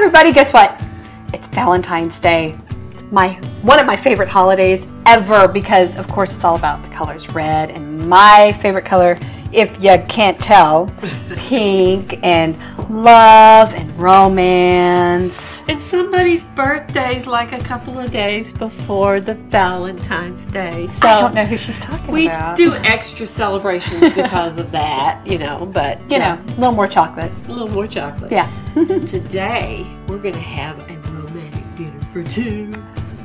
everybody, guess what? It's Valentine's Day. It's one of my favorite holidays ever because, of course, it's all about the colors red and my favorite color, if you can't tell, pink and love and romance. And somebody's birthday's like a couple of days before the Valentine's Day. So I don't know who she's talking about. We do extra celebrations because of that, but a little more chocolate. A little more chocolate. Yeah. Today, we're going to have a romantic dinner for two.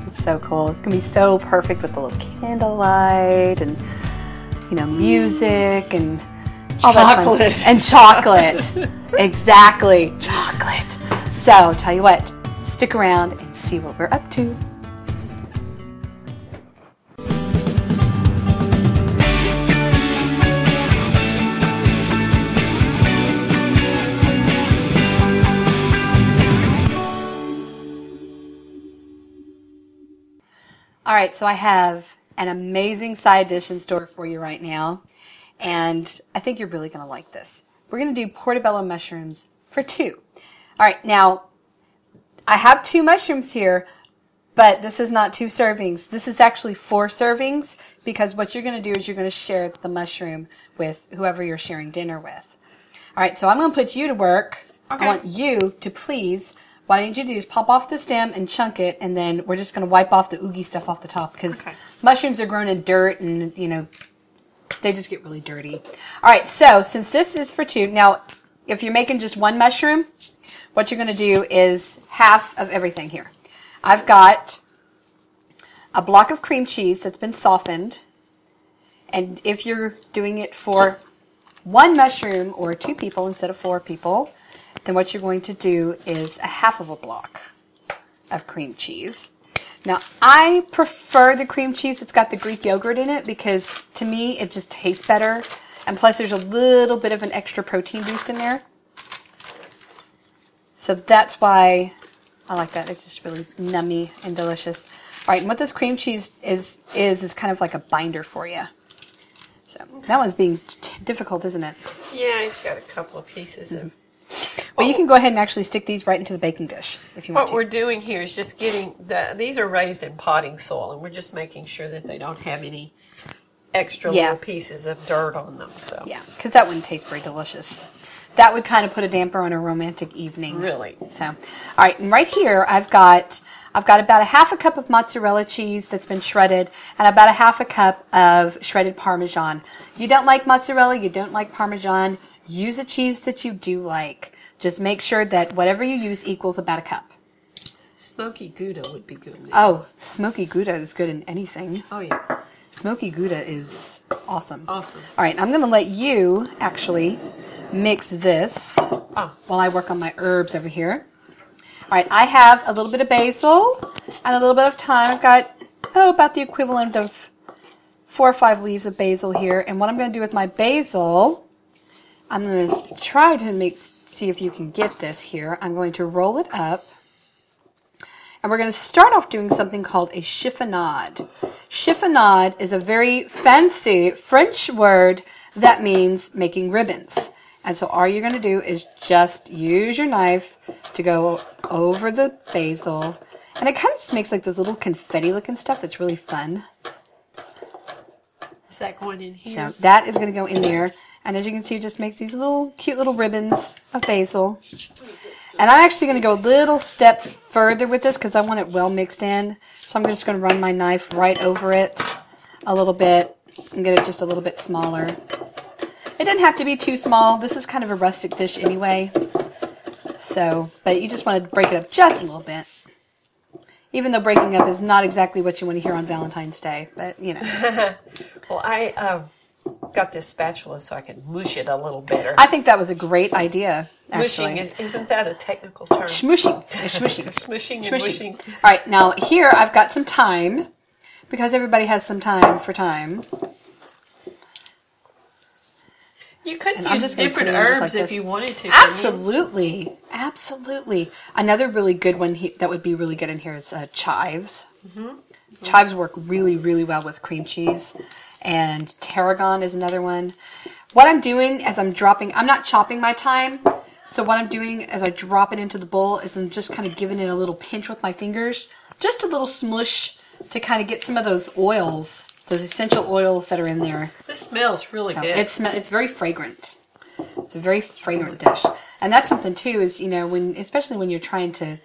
It's so cool. It's going to be so perfect with the little candlelight and, music and all that fun stuff. And chocolate. Exactly. Chocolate. So, tell you what, stick around and see what we're up to. All right, so I have an amazing side dish in store for you right now, and I think you're really going to like this. We're going to do portobello mushrooms for two. All right, now, I have 2 mushrooms here, but this is not 2 servings. This is actually 4 servings, because what you're going to do is you're going to share the mushroom with whoever you're sharing dinner with. All right, so I'm going to put you to work. Okay. I want you to please... What I need you to do is pop off the stem and chunk it, and then we're just going to wipe off the oogie stuff off the top because mushrooms are grown in dirt and, they just get really dirty. All right, so since this is for 2, now if you're making just 1 mushroom, what you're going to do is half of everything here. I've got a block of cream cheese that's been softened, and if you're doing it for 1 mushroom or 2 people instead of 4 people, then what you're going to do is a half of a block of cream cheese. Now, I prefer the cream cheese that's got the Greek yogurt in it because, to me, it just tastes better. And plus, there's a little bit of an extra protein boost in there. So that's why I like that. It's just really nummy and delicious. All right, and what this cream cheese is kind of like a binder for you. So that one's being difficult, isn't it? Yeah, it's got a couple of pieces of... Well, you can go ahead and actually stick these right into the baking dish if you want to. What we're doing here is just getting these are raised in potting soil, and we're just making sure that they don't have any extra little pieces of dirt on them. So yeah, because that wouldn't taste very delicious. That would kind of put a damper on a romantic evening. Really. So, all right, and right here I've got about a half a cup of mozzarella cheese that's been shredded, and about a half a cup of shredded Parmesan. You don't like mozzarella, you don't like Parmesan. Use a cheese that you do like. Just make sure that whatever you use equals about a cup. Smoky Gouda would be good. Oh, smoky Gouda is good in anything. Oh, yeah. Smoky Gouda is awesome. Awesome. All right, I'm going to let you actually mix this while I work on my herbs over here. All right, I have a little bit of basil and a little bit of thyme. I've got, about the equivalent of 4 or 5 leaves of basil here. And what I'm going to do with my basil, I'm going to try to see if you can get this here. I'm going to roll it up. And we're going to start off doing something called a chiffonade. Chiffonade is a very fancy French word that means making ribbons. And so all you're going to do is just use your knife to go over the basil. And it kind of just makes like this little confetti looking stuff that's really fun. Is that going in here? So that is going to go in there. And as you can see, it just makes these cute little ribbons of basil. And I'm actually going to go a little step further with this because I want it well mixed in. So I'm just going to run my knife right over it a little bit and get it just a little bit smaller. It doesn't have to be too small. This is kind of a rustic dish anyway. So, but you just want to break it up just a little bit. Even though breaking up is not exactly what you want to hear on Valentine's Day, but Well, I got this spatula so I can mush it a little better. I think that was a great idea, actually. Mushing, isn't that a technical term? Smushing. Smushing. Smushing and mushing. All right, now here I've got some thyme, because everybody has some time for thyme. You could use different herbs if you wanted to. Absolutely. Absolutely. Another really good one that would be really good in here is chives. Chives work really, really well with cream cheese. And tarragon is another one. What I'm doing as I'm not chopping my thyme. So what I'm doing as I drop it into the bowl is I'm just kind of giving it a little pinch with my fingers. Just a little smush to kind of get some of those oils, those essential oils that are in there. This smells really good. It's very fragrant. It's a very fragrant dish. And that's something too is, you know, especially when you're trying to,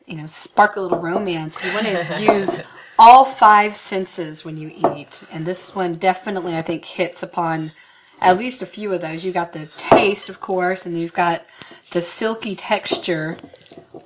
you know, spark a little romance, you want to use all 5 senses when you eat. And this one definitely, I think, hits upon at least a few of those. You've got the taste, of course, and you've got the silky texture.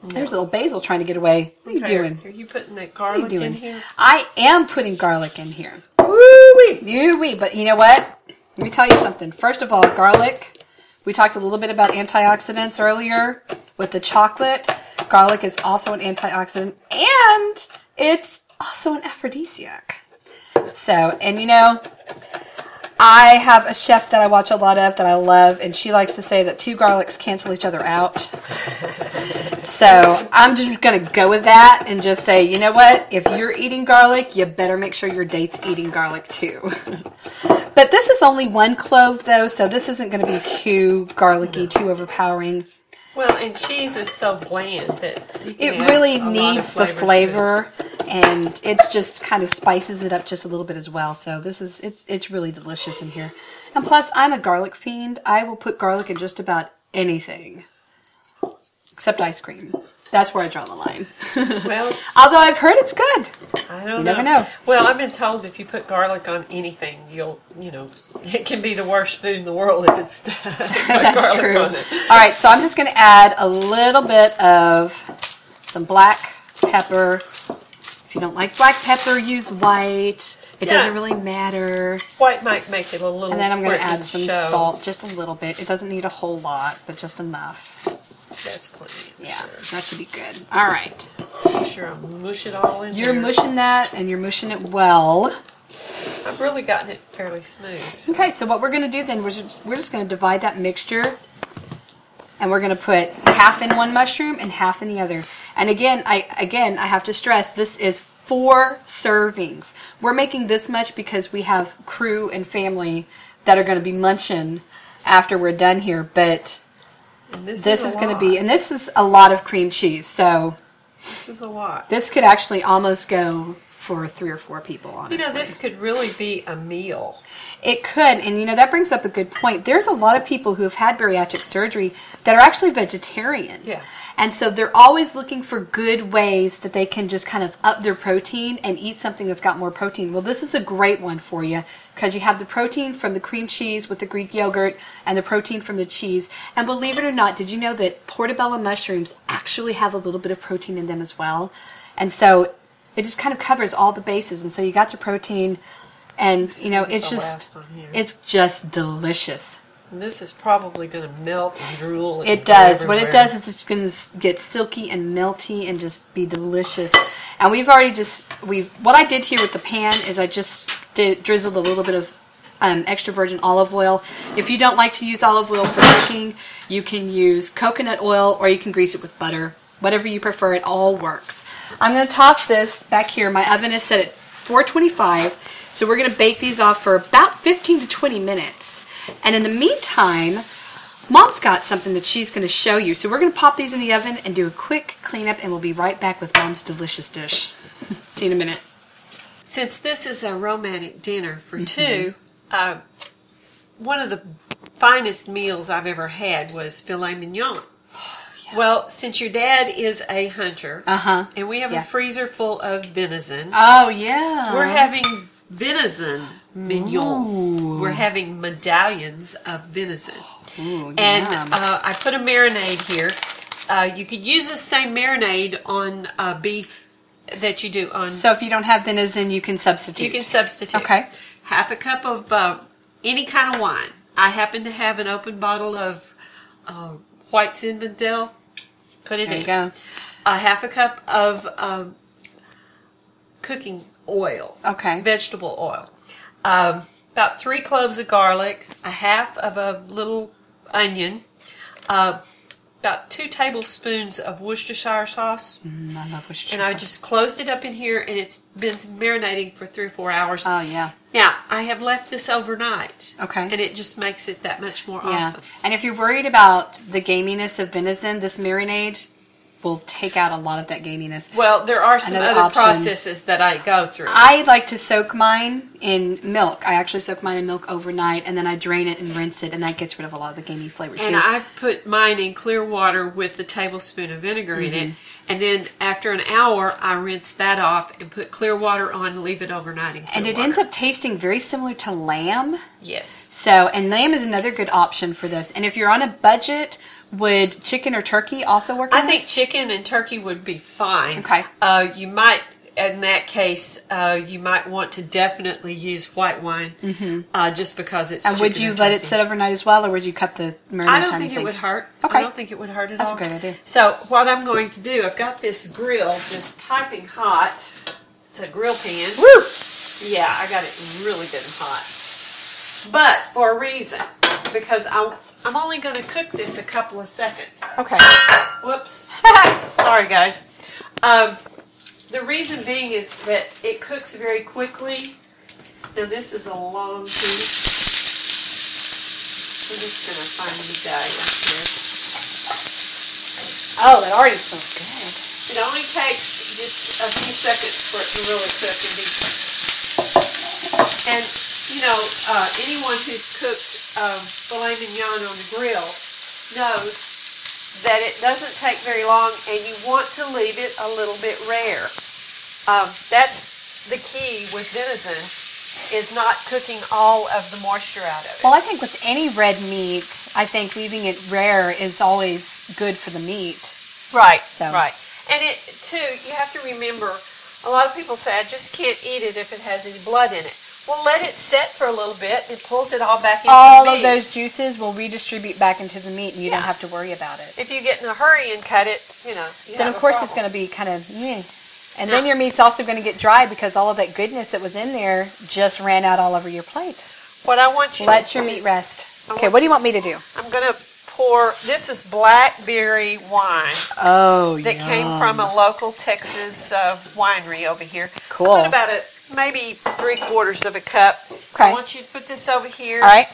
There's a little basil trying to get away. What are you doing? Are you putting that garlic in here? I am putting garlic in here. Woo-wee! But you know what? Let me tell you something. First of all, garlic. We talked a little bit about antioxidants earlier with the chocolate. Garlic is also an antioxidant, and it's also an aphrodisiac. So, and you know, I have a chef that I watch a lot of that I love, and she likes to say that 2 garlics cancel each other out. So I'm just going to go with that and just say, you know what? If you're eating garlic, you better make sure your date's eating garlic too. But this is only 1 clove though, so this isn't going to be too garlicky, too overpowering. Well, and cheese is so bland that it really needs the flavor, and it just kind of spices it up just a little bit as well. So this is it's really delicious in here. And plus, I'm a garlic fiend. I will put garlic in just about anything except ice cream. That's where I draw the line. Well, although I've heard it's good. I don't know. You never know. Well, I've been told if you put garlic on anything, you know, it can be the worst food in the world if it's got garlic true. on it. All right, so I'm just going to add a little bit of some black pepper. If you don't like black pepper, use white. It doesn't really matter. White might make it a little. And then I'm going to add some salt, just a little bit. It doesn't need a whole lot, but just enough. That's plenty. Yeah, that should be good. All right. Make sure I mush it all in. You're mushing that, and you're mushing it well. I've really gotten it fairly smooth. So. Okay, so what we're going to do then, we're just going to divide that mixture, and we're going to put half in one mushroom and half in the other. And again, I have to stress, this is 4 servings. We're making this much because we have crew and family that are going to be munching after we're done here, but this is going to be, and this is a lot of cream cheese, so this is a lot. This could actually almost go for 3 or 4 people, honestly. You know, this could really be a meal. It could, and you know, that brings up a good point. There's a lot of people who have had bariatric surgery that are actually vegetarian. Yeah. And so they're always looking for good ways that they can just kind of up their protein and eat something that's got more protein. Well, this is a great one for you because you have the protein from the cream cheese with the Greek yogurt and the protein from the cheese. And believe it or not, did you know that portobello mushrooms actually have a little bit of protein in them as well? And so it just kind of covers all the bases. And so you got your protein, and you know, it's just delicious. And this is probably going to melt and drool. And it does. What it does is it's going to get silky and melty and just be delicious. And we've already what I did here with the pan is I just drizzled a little bit of extra virgin olive oil. If you don't like to use olive oil for cooking, you can use coconut oil or you can grease it with butter. Whatever you prefer, it all works. I'm going to toss this back here. My oven is set at 425, so we're going to bake these off for about 15 to 20 minutes. And in the meantime, Mom's got something that she's going to show you. So we're going to pop these in the oven and do a quick cleanup, and we'll be right back with Mom's delicious dish. See you in a minute. Since this is a romantic dinner for 2, one of the finest meals I've ever had was filet mignon. Yeah. Well, since your dad is a hunter, and we have a freezer full of venison. Oh, yeah. We're having venison minion. Ooh. We're having medallions of venison. Ooh, and I put a marinade here. You could use the same marinade on beef that you do on... So if you don't have venison, you can substitute. You can substitute. Okay. Half a cup of any kind of wine. I happen to have an open bottle of white Zinfandel. Put it in. There you go. A half a cup of cooking oil. Okay. Vegetable oil. About 3 cloves of garlic. A half of a little onion. about 2 tablespoons of Worcestershire sauce. I love Worcestershire and I sauce. just closed it up in here, and it's been marinating for 3 or 4 hours. Oh, yeah. Now, I have left this overnight. Okay. And it just makes it that much more Yeah. awesome. And if you're worried about the gaminess of venison, this marinade will take out a lot of that gaminess. Well, there are some Another other option. processes that I go through. I like to soak mine in milk. I actually soak mine in milk overnight, and then I drain it and rinse it, and that gets rid of a lot of the gamey flavor, too. And I put mine in clear water with a tablespoon of vinegar in it. And then after an hour, I rinse that off and put clear water on and leave it overnight in clear And it water. ends up tasting very similar to lamb. Yes. So, and lamb is another good option for this. And if you're on a budget, would chicken or turkey also work I on think this? chicken and turkey would be fine. Okay. You might, in that case, you might want to definitely use white wine, just because it's. And would chicken you and let it turkey. sit overnight as well, or would you cut the marinade I don't time, think you it would hurt. Okay. I don't think it would hurt at That's all. a great idea. So what I'm going to do, I've got this grill just piping hot. It's a grill pan. Woo! Yeah, I got it really good and hot. But for a reason, because I'm only going to cook this a couple of seconds. Okay. Whoops. Sorry, guys. The reason being is that it cooks very quickly. Now, this is a long piece. We're just going to find the medallion here. Oh, that already smells good. It only takes just a few seconds for it to really cook and be. And, you know, anyone who's cooked filet mignon on the grill knows that it doesn't take very long, and you want to leave it a little bit rare. That's the key with venison, is not cooking all of the moisture out of it. Well, I think with any red meat, I think leaving it rare is always good for the meat. Right, So. right. And it too, you have to remember, a lot of people say, I just can't eat it if it has any blood in it. Well, let it set for a little bit. It pulls it all back into All the of meat. those juices will redistribute back into the meat, and you Yeah. don't have to worry about it. If you get in a hurry and cut it, you know, you Then, have of a course, it's problem. going to be kind of meh. And No. then your meat's also going to get dry because all of that goodness that was in there just ran out all over your plate. What I want you Let to your do, meat rest. I Okay, want what do you want me to do? I'm going to pour, this is blackberry wine Oh, that came from a local Texas winery over here. Cool. I put about maybe 3/4 of a cup. Okay. I want you to put this over here. All right.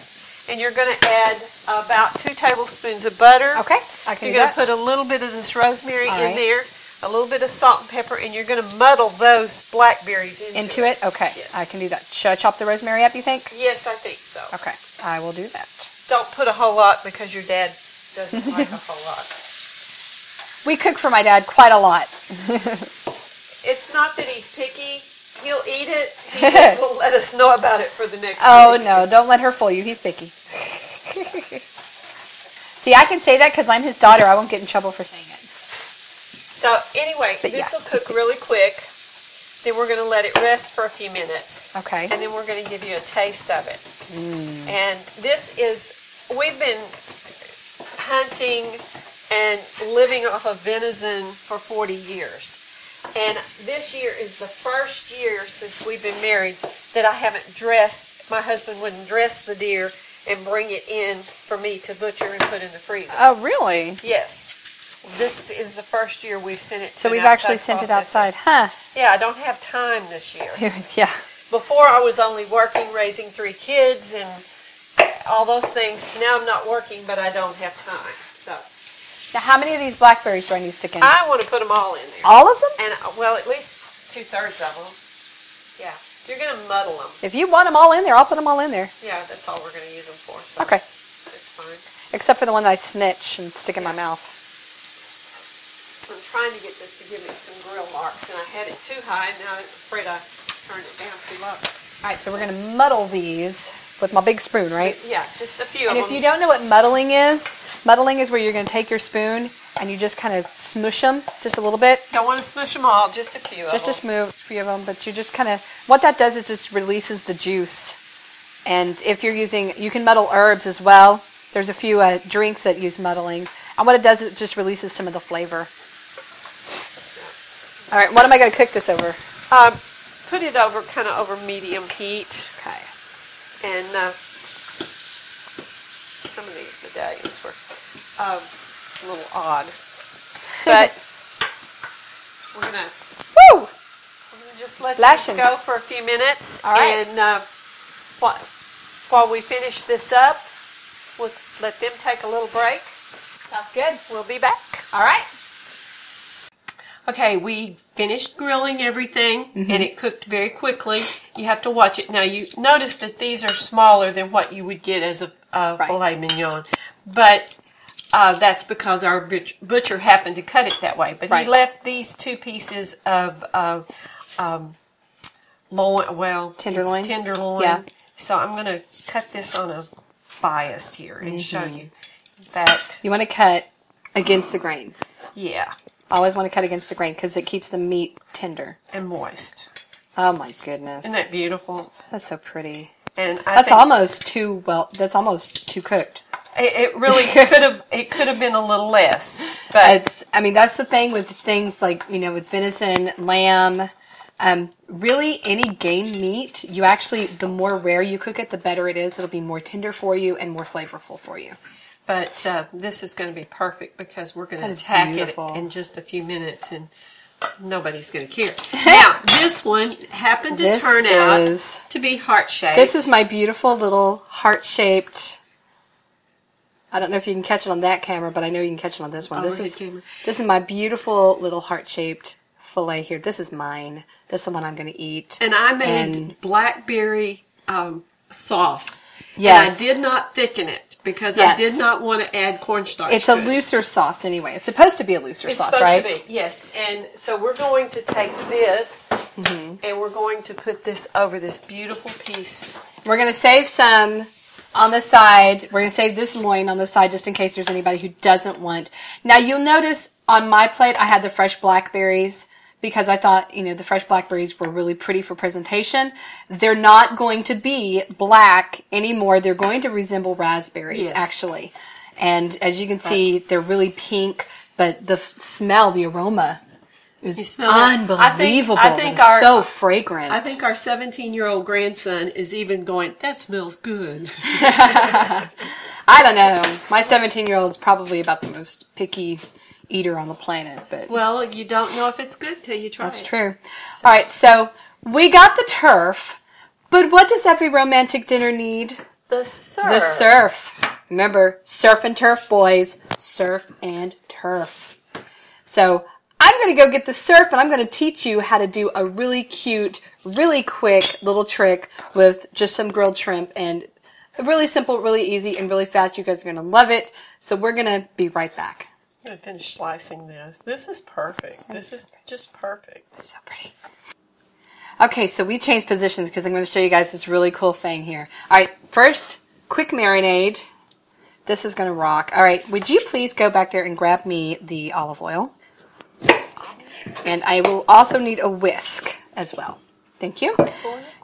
And you're going to add about 2 tablespoons of butter. Okay, I can You're do going to that. put a little bit of this rosemary All in right. there, a little bit of salt and pepper, and you're going to muddle those blackberries Into it? Okay, Yes. I can do that. Should I chop the rosemary up, you think? Yes, I think so. Okay, I will do that. Don't put a whole lot because your dad doesn't like a whole lot. We cook for my dad quite a lot. It's not that he's picky. He'll eat it. He just will let us know about it for the next Oh, week. no, don't let her fool you. He's picky. See, I can say that because I'm his daughter. I won't get in trouble for saying it. So anyway, But yeah, this will cook really quick. Then we're going to let it rest for a few minutes. Okay. And then we're going to give you a taste of it. And this is, we've been hunting and living off of venison for 40 years. And this year is the first year since we've been married that I haven't dressed, my husband wouldn't dress the deer and bring it in for me to butcher and put in the freezer. Oh, really? Yes. This is the first year we've sent it to So an we've outside actually sent it processor. outside. Huh. Yeah, I don't have time this year. Yeah. Before I was only working, raising 3 kids and all those things. Now I'm not working, but I don't have time. So Now, how many of these blackberries do I need to stick in? I want to put them all in there. All of them? And, well, at least 2/3 of them. Yeah. You're going to muddle them. If you want them all in there, I'll put them all in there. Yeah, that's all we're going to use them for. So Okay. That's fine. Except for the one that I snitch and stick in my mouth. I'm trying to get this to give me some grill marks, and I had it too high, and now I'm afraid I turned it down too low. All right, so we're going to muddle these with my big spoon, right? Yeah, just a few And of if them. you don't know what muddling is where you're going to take your spoon and you just kind of smush them just a little bit. Don't want to smush them all, just a few Just of them. a few of them, but you just kind of, what that does is just releases the juice. And if you're using, you can muddle herbs as well. There's a few drinks that use muddling. And what it does is it just releases some of the flavor. All right, what am I going to cook this over? Put it over, kind of over medium heat. Okay. And some of these medallions were a little odd. But we're gonna just let this go for a few minutes. All right. And while we finish this up, we'll let them take a little break. Sounds good. We'll be back. All right. Okay, we finished grilling everything, and it cooked very quickly. You have to watch it. Now, you notice that these are smaller than what you would get as a filet mignon, but that's because our butcher happened to cut it that way. But he left these 2 pieces of tenderloin. Yeah. So I'm going to cut this on a bias here and show you that. You want to cut against the grain. Yeah. Always want to cut against the grain because it keeps the meat tender. And moist. Oh my goodness. Isn't that beautiful? That's so pretty. And that's almost too cooked. It really could have been a little less. But that's the thing with things like, with venison, lamb, really any game meat, the more rare you cook it, the better it is. It'll be more tender for you and more flavorful for you. But this is going to be perfect because we're going to attack it in just a few minutes and nobody's going to care. Now, this one happened to turn out to be heart-shaped. This is my beautiful little heart-shaped... I don't know if you can catch it on that camera, but I know you can catch it on this one. This is my beautiful little heart-shaped fillet here. This is mine. This is the one I'm going to eat. And I made blackberry sauce. Yes. And I did not thicken it because I did not want to add cornstarch. It's a looser sauce anyway. It's supposed to be a looser sauce, right? It's supposed to be, yes. And so we're going to take this and we're going to put this over this beautiful piece. We're going to save some on the side. We're going to save this loin on the side just in case there's anybody who doesn't want. Now you'll notice on my plate I had the fresh blackberries because I thought, the fresh blackberries were really pretty for presentation. They're not going to be black anymore. They're going to resemble raspberries, actually. And as you can see, they're really pink, but the smell, the aroma is unbelievable. I think so fragrant. I think our 17-year-old grandson is even going, that smells good. I don't know. My 17-year-old is probably about the most picky eater on the planet, but well, you don't know if it's good till you try it. That's true. All right, so we got the turf, but what does every romantic dinner need? The surf. The surf. Remember, surf and turf, boys. Surf and turf. So I'm going to go get the surf, and I'm going to teach you how to do a really cute, really quick little trick with just some grilled shrimp, and really simple, really easy, and really fast. You guys are going to love it. So we're going to be right back. I'm going to finish slicing this. This is perfect. This is just perfect. It's so pretty. Okay, so we changed positions because I'm going to show you guys this really cool thing here. All right, first, quick marinade. This is going to rock. All right, would you please go back there and grab me the olive oil? And I will also need a whisk as well. Thank you.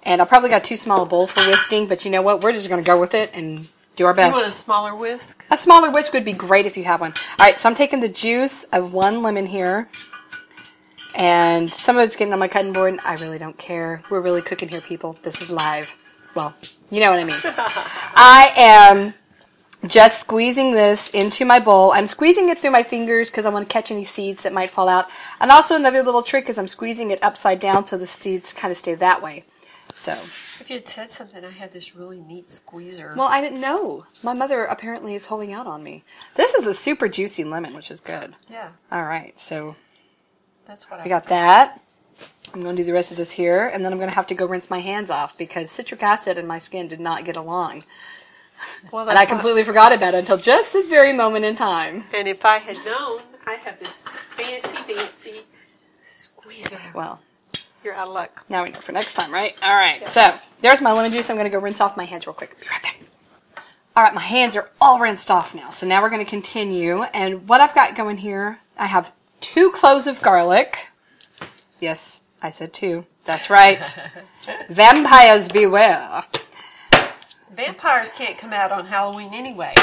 And I probably got too small a bowl for whisking, but you know what? We're just going to go with it and do our best. You want a smaller whisk? A smaller whisk would be great if you have one. All right, so I'm taking the juice of 1 lemon here. And some of it's getting on my cutting board. I really don't care. We're really cooking here, people. This is live. Well, you know what I mean. I am just squeezing this into my bowl. I'm squeezing it through my fingers because I want to catch any seeds that might fall out. And also another little trick is I'm squeezing it upside down so the seeds kind of stay that way. So, if you had said something, I had this really neat squeezer. Well, I didn't know. My mother apparently is holding out on me. This is a super juicy lemon, which is good. Yeah. All right, so that's what I got that. I'm going to do the rest of this here, and then I'm going to have to go rinse my hands off because citric acid and my skin did not get along. Well, and I completely forgot about it until just this very moment in time. And if I had known, I have this fancy squeezer. Well, you're out of luck. Now we know for next time, right? All right. Yeah. So there's my lemon juice. I'm going to go rinse off my hands real quick. Be right back. All right, my hands are all rinsed off now. So now we're going to continue. And what I've got going here, I have 2 cloves of garlic. Yes, I said 2. That's right. Vampires beware. Vampires can't come out on Halloween anyway.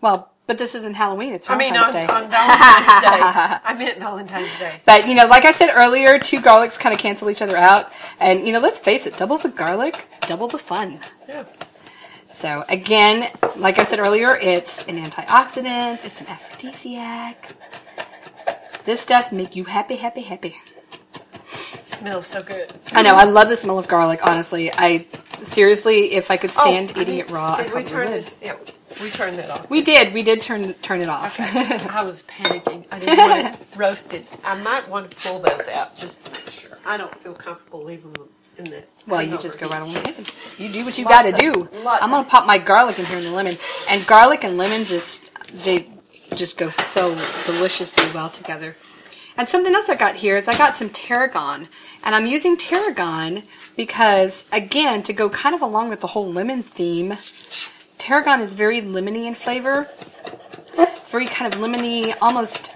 Well, but this isn't Halloween. It's Valentine's Day. On Valentine's Day. I meant Valentine's Day. But, like I said earlier, 2 garlics kind of cancel each other out. And, let's face it, double the garlic, double the fun. Yeah. So again, like I said earlier, it's an antioxidant, it's an aphrodisiac. This stuff make you happy, happy, happy. It smells so good. I know, I love the smell of garlic, honestly. Seriously, if I could stand eating it raw, I probably would. Yeah, we turned that off. We did turn it off. Okay. I was panicking. I didn't want it roasted. I might want to pull those out just to make sure. I don't feel comfortable leaving them in the Well, you just go right on ahead. You do what you got to do. I'm going to pop my garlic in here and the lemon. And garlic and lemon they just go so deliciously well together. And something else I got here is I got some tarragon. And I'm using tarragon because, again, to go kind of along with the whole lemon theme, tarragon is very lemony in flavor. It's very kind of lemony, almost,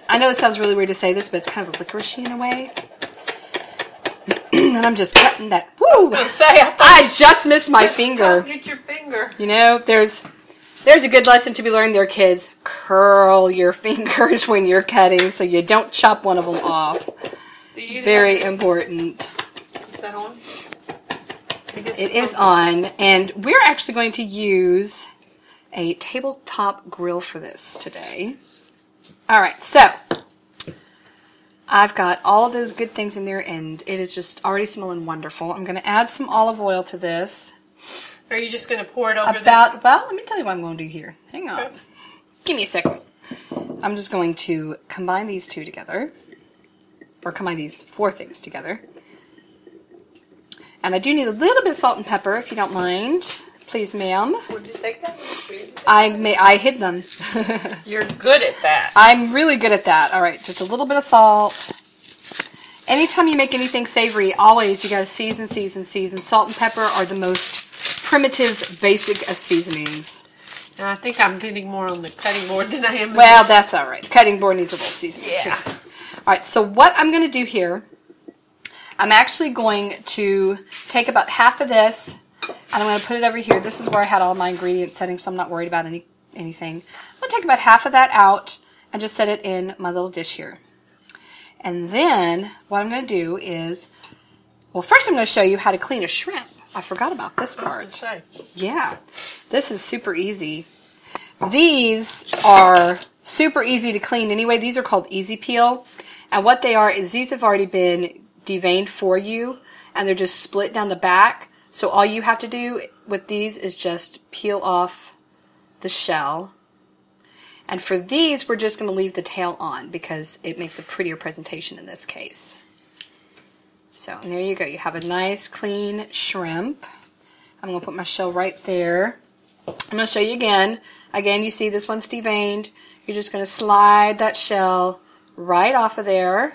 I know it sounds really weird to say this, but it's kind of licoricey in a way. And I'm just cutting that. Woo! I was going to say, I just missed my finger. Don't get your finger. You know, there's a good lesson to be learned there, kids. Curl your fingers when you're cutting so you don't chop one of them off. Very important. Is that on? It is on, and we're actually going to use a tabletop grill for this today. All right, so I've got all of those good things in there, and it is just already smelling wonderful. I'm going to add some olive oil to this. Are you just going to pour it over this? Well, let me tell you what I'm going to do here. Hang on. Okay. Give me a second. I'm just going to combine these two together, or combine these four things together. And I do need a little bit of salt and pepper, if you don't mind. Please, ma'am. Where did they go? I hid them. You're good at that. I'm really good at that. All right, just a little bit of salt. Anytime you make anything savory, always you got to season, season, season. Salt and pepper are the most primitive, basic of seasonings. And I think I'm getting more on the cutting board than I am. Well, that's all right. The cutting board needs a little seasoning too. Yeah. All right, so what I'm going to do here, I'm actually going to take about half of this, and I'm going to put it over here. This is where I had all my ingredients setting, so I'm not worried about anything. I'm going to take about half of that out and just set it in my little dish here. And then what I'm going to do is, well, first I'm going to show you how to clean a shrimp. I forgot about this part. I was going to say. Yeah, this is super easy. These are super easy to clean anyway. These are called Easy Peel. And what they are is these have already been deveined for you, and they're just split down the back. So all you have to do with these is just peel off the shell. And for these, we're just going to leave the tail on because it makes a prettier presentation in this case. So, and there you go. You have a nice, clean shrimp. I'm going to put my shell right there. I'm going to show you again. Again, you see this one's deveined. You're just going to slide that shell right off of there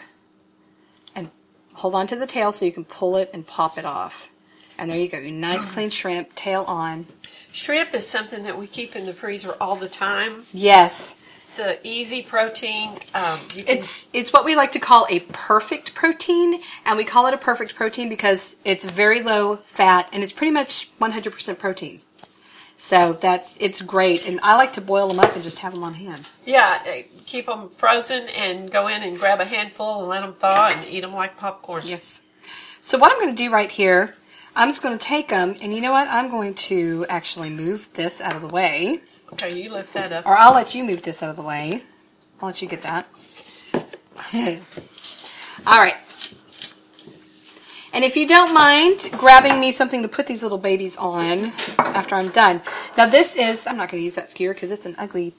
and hold on to the tail so you can pull it and pop it off. And there you go. Your nice, clean shrimp, tail on. Shrimp is something that we keep in the freezer all the time. Yes. It's an easy protein. It's what we like to call a perfect protein, and we call it a perfect protein because it's very low fat and it's pretty much 100% protein. So it's great, and I like to boil them up and just have them on hand. Yeah, keep them frozen and go in and grab a handful and let them thaw and eat them like popcorn. Yes. So what I'm going to do right here, I'm just going to take them, and you know what? I'm going to actually move this out of the way. Okay, you lift that up. Or I'll let you move this out of the way. I'll let you get that. All right. And if you don't mind grabbing me something to put these little babies on after I'm done. Now this is, I'm not going to use that skewer because it's an ugly,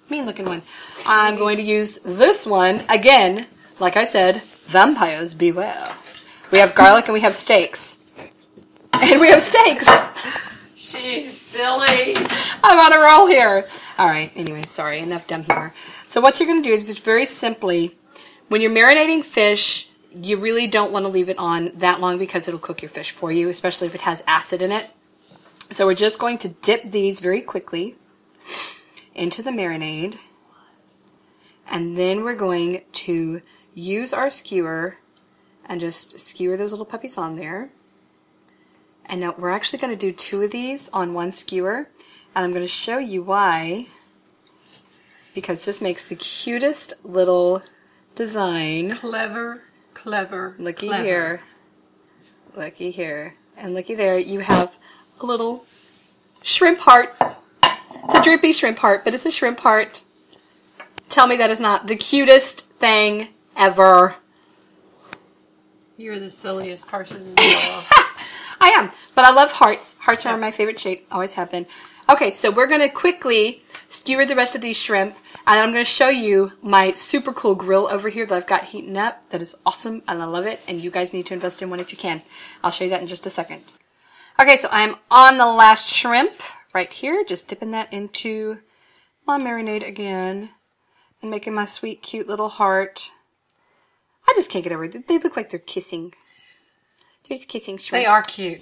mean looking one. I'm going to use this one. Again, like I said, vampires beware. We have garlic and we have steaks. And we have steaks. She's silly. I'm on a roll here. All right. Anyway, sorry. Enough dumb humor. So what you're going to do is just very simply, when you're marinating fish, you really don't want to leave it on that long because it'll cook your fish for you, especially if it has acid in it. So we're just going to dip these very quickly into the marinade. And then we're going to use our skewer and just skewer those little puppies on there. And now we're actually going to do 2 of these on one skewer, and I'm going to show you why, because this makes the cutest little design. Clever, clever, Looky clever. here. Looky here. And looky there. You have a little shrimp heart. It's a droopy shrimp heart, but it's a shrimp heart. Tell me that is not the cutest thing ever. You're the silliest person in the world. I am, but I love hearts. Hearts are my favorite shape, always have been. Okay, so we're going to quickly skewer the rest of these shrimp, and I'm going to show you my super cool grill over here that I've got heating up. That is awesome, and I love it, and you guys need to invest in one if you can. I'll show you that in just a second. Okay, so I'm on the last shrimp right here, just dipping that into my marinade again, and making my sweet, cute little heart. I just can't get over it. They look like they're kissing. They're just kissing shrimp. They are cute.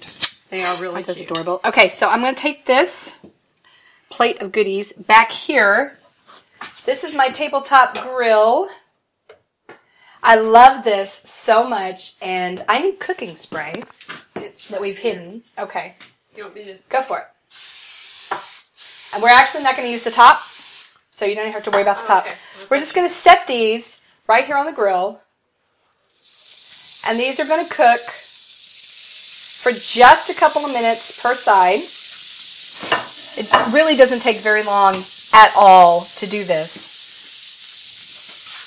They are really cute. cute. Adorable. Okay, so I'm going to take this plate of goodies back here. This is my tabletop grill. I love this so much, and I need cooking spray that we've hidden. Okay. You want me to? Go for it. And we're actually not going to use the top, so you don't have to worry about the top. Okay. We're just going to set these right here on the grill, and these are going to cook for just a couple of minutes per side. It really doesn't take very long at all to do this.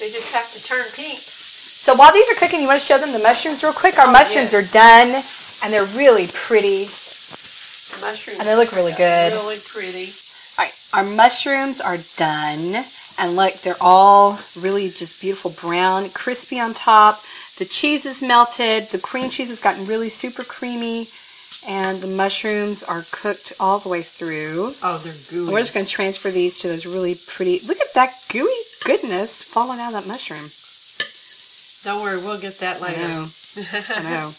They just have to turn pink. So while these are cooking, you want to show them the mushrooms real quick? Our mushrooms are done, and they're really pretty. Mushrooms. And they look really good. Really pretty. All right, our mushrooms are done. And look, they're all really just beautiful brown, crispy on top. The cheese is melted. The cream cheese has gotten really super creamy. And the mushrooms are cooked all the way through. Oh, they're gooey. And we're just going to transfer these to those really pretty... Look at that gooey goodness falling out of that mushroom. Don't worry, we'll get that later. I know.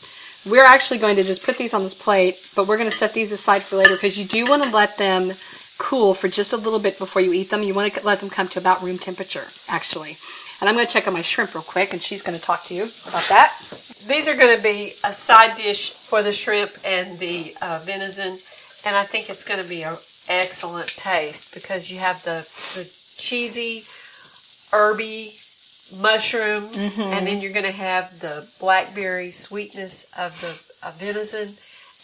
We're actually going to just put these on this plate, but we're going to set these aside for later because you do want to let them cool for just a little bit before you eat them. You want to let them come to about room temperature, actually. And I'm going to check on my shrimp real quick, and she's going to talk to you about that. These are going to be a side dish for the shrimp and the venison, and I think it's going to be an excellent taste because you have the cheesy, herby mushroom, and then you're going to have the blackberry sweetness of the venison,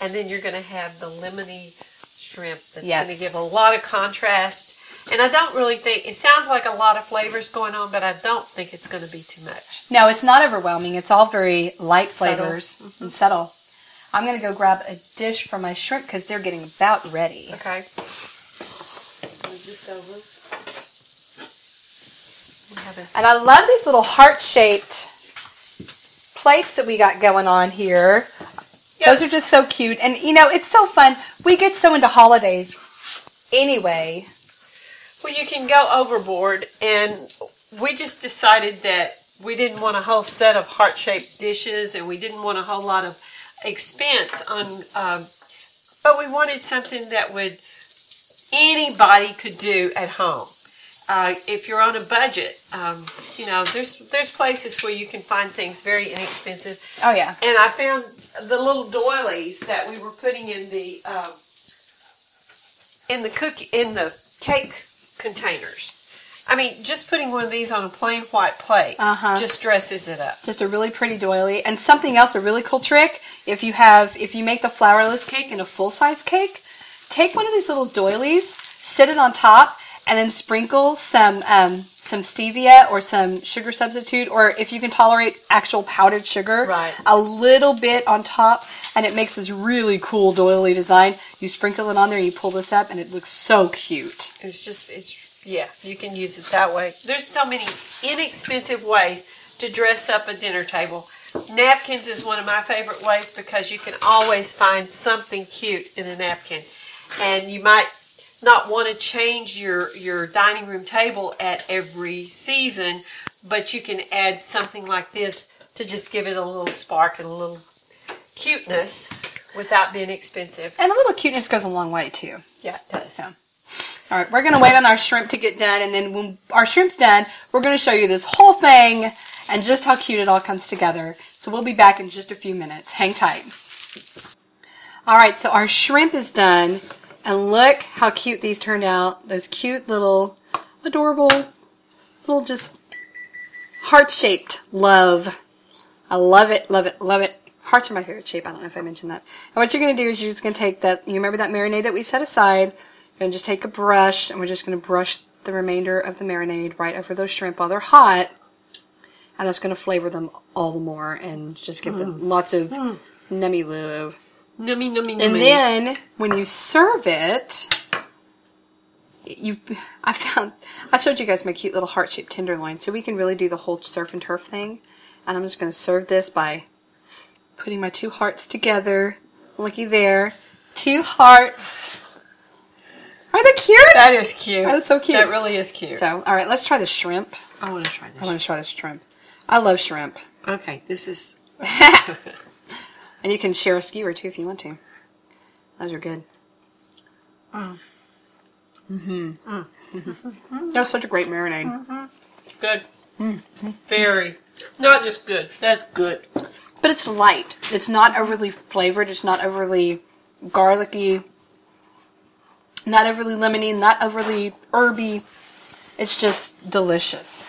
and then you're going to have the lemony shrimp that's going to give a lot of contrast. And I don't really think, it sounds like a lot of flavors going on, but I don't think it's going to be too much. No, it's not overwhelming. It's all very light flavors and subtle. I'm going to go grab a dish for my shrimp because they're getting about ready. Okay. Move this over. And I love these little heart-shaped plates that we got going on here. Yep. Those are just so cute. And, you know, it's so fun. We get so into holidays anyway. Well, you can go overboard, and we just decided that we didn't want a whole set of heart-shaped dishes, and we didn't want a whole lot of expense on, but we wanted something that anybody could do at home. If you're on a budget, you know, there's places where you can find things very inexpensive. Oh yeah. And I found the little doilies that we were putting in the cake containers. I mean, just putting one of these on a plain white plate just dresses it up. Just a really pretty doily. And something else, a really cool trick, if you make the flourless cake in a full-size cake, take one of these little doilies, sit it on top, and then sprinkle some stevia or some sugar substitute, or if you can tolerate actual powdered sugar, a little bit on top, and it makes this really cool doily design. You sprinkle it on there, you pull this up, and it looks so cute. Yeah, you can use it that way. There's so many inexpensive ways to dress up a dinner table. Napkins is one of my favorite ways because you can always find something cute in a napkin. And you might not want to change your dining room table at every season, but you can add something like this to just give it a little spark and a little cuteness without being expensive. And a little cuteness goes a long way too. Yeah, it does. So. All right, we're going to wait on our shrimp to get done, and then when our shrimp's done, we're going to show you this whole thing and just how cute it all comes together. So we'll be back in just a few minutes. Hang tight. All right, so our shrimp is done, and look how cute these turned out. Those cute little, adorable, little just heart-shaped love. I love it, love it, love it. Hearts are my favorite shape. I don't know if I mentioned that. And what you're going to do is you're just going to take that, you remember that marinade that we set aside? You're going to just take a brush, and we're just going to brush the remainder of the marinade right over those shrimp while they're hot. And that's going to flavor them all the more and just give them lots of nummy love. Nummy, nummy, nummy. And then, when you serve it, I showed you guys my cute little heart-shaped tenderloin, so we can really do the whole surf and turf thing. And I'm just going to serve this by putting my 2 hearts together. Looky there. 2 hearts. Are they cute? That is cute. That is so cute. That really is cute. So, alright, let's try the shrimp. I want to try this. I want to try the shrimp. I love shrimp. Okay, this is... And you can share a skewer too if you want to. Those are good. That was such a great marinade. Good. Very. Not just good. That's good. But it's light. It's not overly flavored. It's not overly garlicky. Not overly lemony. Not overly herby. It's just delicious.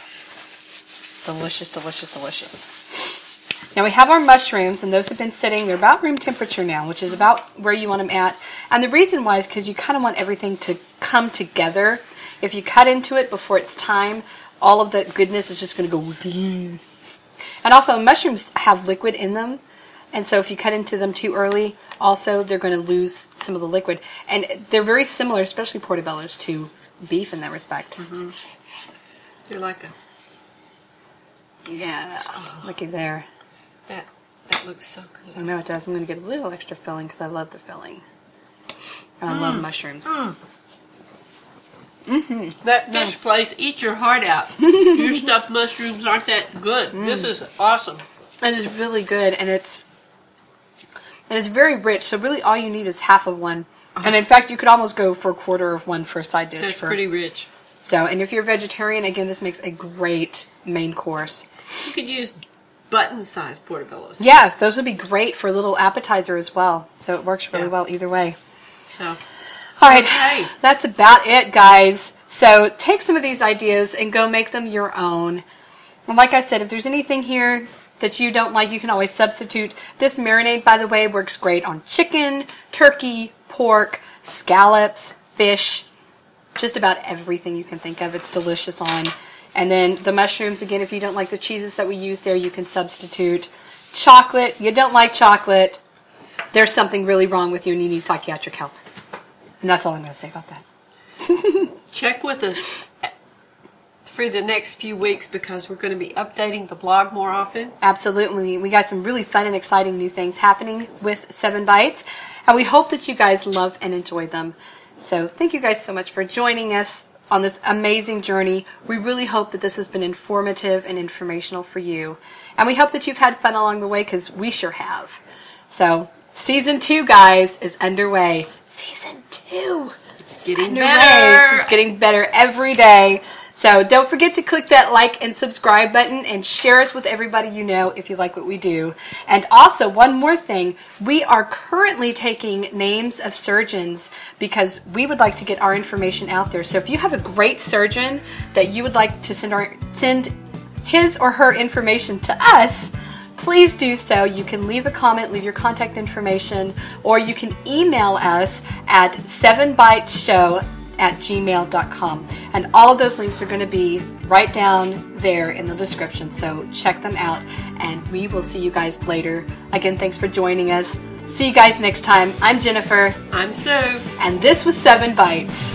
Delicious, delicious, delicious. Now we have our mushrooms, and those have been sitting. They're about room temperature now, which is about where you want them at. And the reason why is because you kind of want everything to come together. If you cut into it before it's time, all of the goodness is just going to go. And also, mushrooms have liquid in them. And so if you cut into them too early, also they're going to lose some of the liquid. And they're very similar, especially portobellos, to beef in that respect. They're like a... Yeah, looky there. That looks so good. I know it does. I'm going to get a little extra filling because I love the filling. And I love mushrooms. That fish place, eat your heart out. Your stuffed mushrooms aren't that good. This is awesome. It is really good, and it's very rich. So really, all you need is half of one. And in fact, you could almost go for a quarter of one for a side dish. That's pretty rich. So, and if you're a vegetarian, again, this makes a great main course. You could use button-sized portobellos. Yes, those would be great for a little appetizer as well. So it works really well either way. So, all right, okay. That's about it, guys. So take some of these ideas and go make them your own. And like I said, if there's anything here that you don't like, you can always substitute. This marinade, by the way, works great on chicken, turkey, pork, scallops, fish, just about everything you can think of. It's delicious on. And then the mushrooms, again, if you don't like the cheeses that we use there, you can substitute. Chocolate, you don't like chocolate, there's something really wrong with you and you need psychiatric help. And that's all I'm going to say about that. Check with us for the next few weeks because we're going to be updating the blog more often. Absolutely. We got some really fun and exciting new things happening with 7 Bites. And we hope that you guys love and enjoy them. So thank you guys so much for joining us on this amazing journey. We really hope that this has been informative and informational for you. And we hope that you've had fun along the way because we sure have. So Season 2, guys, is underway. Season 2. It's getting better. It's getting better every day. So don't forget to click that like and subscribe button and share us with everybody you know if you like what we do. And also, one more thing, we are currently taking names of surgeons because we would like to get our information out there. So if you have a great surgeon that you would like to send his or her information to us, please do so. You can leave a comment, leave your contact information, or you can email us at 7bitesshow@gmail.com. And all of those links are going to be right down there in the description. So check them out, and we will see you guys later. Again, thanks for joining us. See you guys next time. I'm Jennifer. I'm Sue. And this was 7 Bites.